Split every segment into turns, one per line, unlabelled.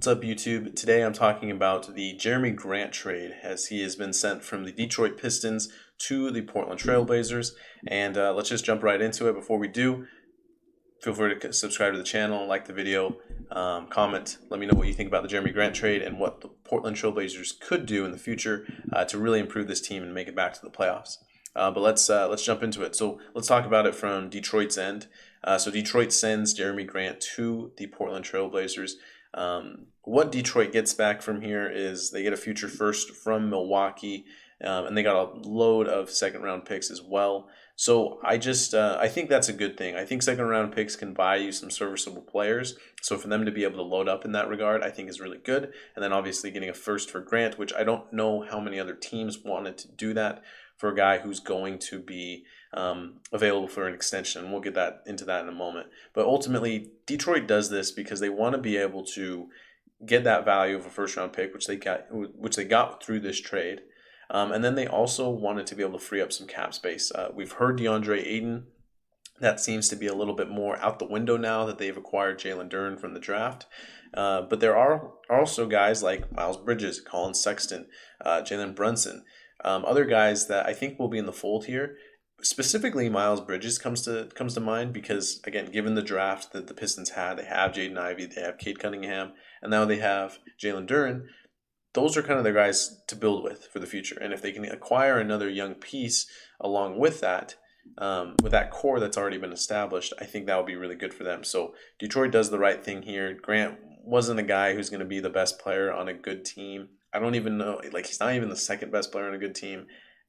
up, YouTube? Today I'm talking about the Jerami Grant trade, as he has been sent from the Detroit Pistons to the Portland Trail Blazers. And let's just jump right into it. Before we do, feel free to subscribe to the channel, like the video, comment. Let me know what you think about the Jerami Grant trade and what the Portland Trail Blazers could do in the future to really improve this team and make it back to the playoffs. But let's jump into it. So let's talk about it from Detroit's end. So Detroit sends Jerami Grant to the Portland Trail Blazers. What Detroit gets back from here is they get a future first from Milwaukee, and they got a load of second round picks as well. So I think that's a good thing. I think second round picks can buy you some serviceable players. So for them to be able to load up in that regard, I think is really good. And then obviously getting a first for Grant, which I don't know how many other teams wanted to do that for a guy who's going to be available for an extension. We'll get into that in a moment. But ultimately, Detroit does this because they want to be able to get that value of a first round pick, which they got through this trade. And then they also wanted to be able to free up some cap space. We've heard DeAndre Ayton. That seems to be a little bit more out the window now that they've acquired Jalen Duren from the draft. But there are also guys like Miles Bridges, Colin Sexton, Jalen Brunson, other guys that I think will be in the fold here. Specifically, Miles Bridges comes to mind because, again, given the draft that the Pistons had, they have Jaden Ivey, they have Cade Cunningham, and now they have Jalen Duren. Those are kind of the guys to build with for the future. And if they can acquire another young piece along with that core that's already been established, I think that would be really good for them. So Detroit does the right thing here. Grant wasn't a guy who's going to be the best player on a good team. I don't even know, he's not even the second best player on a good team.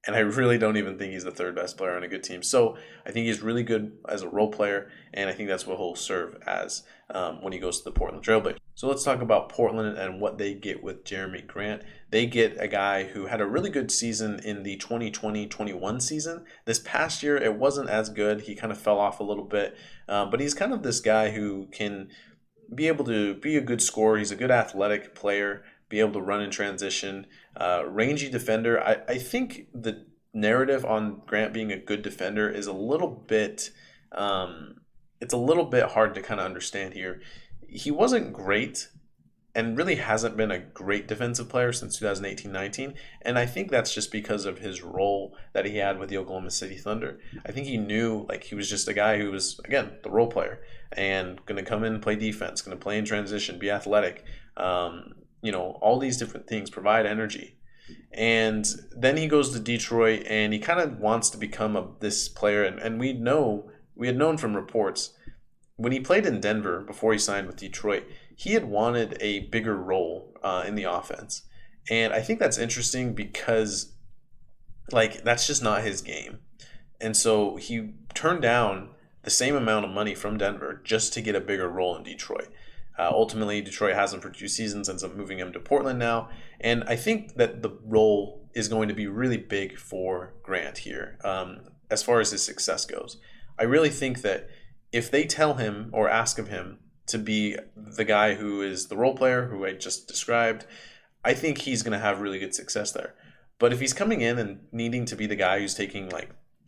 And I really don't even think he's the third best player on a good team. So I think he's really good as a role player, and I think that's what he'll serve as when he goes to the Portland Trail Blazers. So let's talk about Portland and what they get with Jerami Grant. They get a guy who had a really good season in the 2020-21 season. This past year, it wasn't as good. He kind of fell off a little bit. But he's kind of this guy who can be able to be a good scorer. He's a good athletic player, be able to run in transition, rangy defender. I think the narrative on Grant being a good defender is a little bit, it's a little bit hard to kind of understand here. He wasn't great and really hasn't been a great defensive player since 2018-19. And I think that's just because of his role that he had with the Oklahoma City Thunder. I think he knew he was just a guy who was, again, the role player and going to come in and play defense, going to play in transition, be athletic, all these different things, provide energy. And then he goes to Detroit and he kind of wants to become this player. And we had known from reports when he played in Denver before he signed with Detroit, he had wanted a bigger role in the offense. And I think that's interesting because that's just not his game. And so he turned down the same amount of money from Denver just to get a bigger role in Detroit. Ultimately, Detroit has him for 2 seasons, ends up moving him to Portland now. And I think that the role is going to be really big for Grant here as far as his success goes. I really think that if they tell him or ask of him to be the guy who is the role player who I just described, I think he's going to have really good success there. But if he's coming in and needing to be the guy who's taking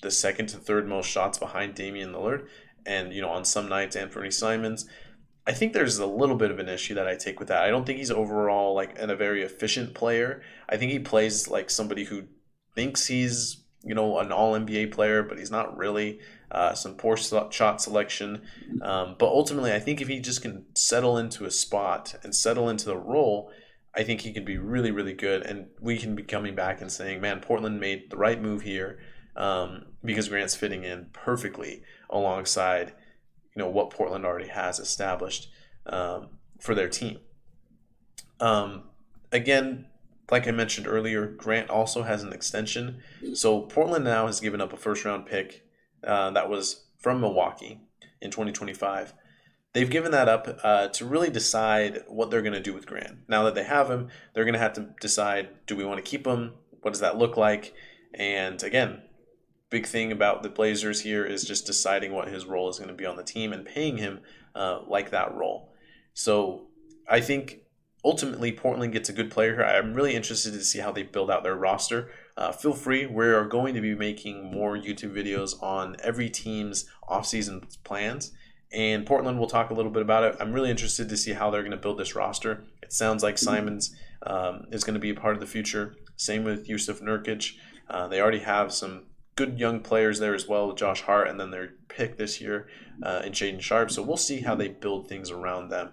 the second to third most shots behind Damian Lillard and, on some nights Anthony Simons, I think there's a little bit of an issue that I take with that. I don't think he's overall a very efficient player. I think he plays like somebody who thinks he's, an all-NBA player, but he's not really. Some poor shot selection. But ultimately, I think if he just can settle into a spot and settle into the role, I think he could be really, really good. And we can be coming back and saying, man, Portland made the right move here because Grant's fitting in perfectly alongside what Portland already has established for their team. Again, like I mentioned earlier, Grant also has an extension. So Portland now has given up a first-round pick that was from Milwaukee in 2025. They've given that up to really decide what they're going to do with Grant. Now that they have him, they're going to have to decide, do we want to keep him? What does that look like? And again, big thing about the Blazers here is just deciding what his role is going to be on the team and paying him like that role. So I think ultimately Portland gets a good player here. I'm really interested to see how they build out their roster. Feel free. We're going to be making more YouTube videos on every team's offseason plans. And Portland, we'll talk a little bit about it. I'm really interested to see how they're going to build this roster. It's It sounds like Simons is going to be a part of the future. Same with Yusuf Nurkic. They already have some good young players there as well with Josh Hart, and then their pick this year in Shaedon Sharpe. So we'll see how they build things around them.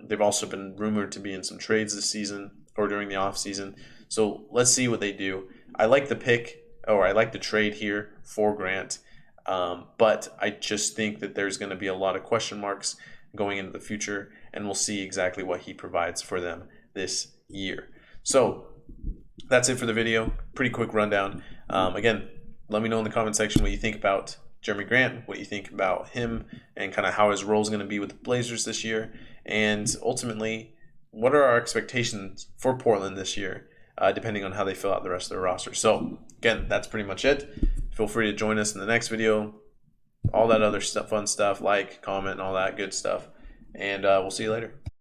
They've also been rumored to be in some trades this season or during the offseason. So let's see what they do. I like the pick, or I like the trade here for Grant. But I just think that there's going to be a lot of question marks going into the future, and we'll see exactly what he provides for them this year. So that's it for the video. Pretty quick rundown. Again, let me know in the comment section what you think about Jerami Grant, what you think about him, and kind of how his role is going to be with the Blazers this year. And ultimately, what are our expectations for Portland this year, depending on how they fill out the rest of their roster. So again, that's pretty much it. Feel free to join us in the next video. All that other stuff, fun stuff, like, comment, and all that good stuff. And we'll see you later.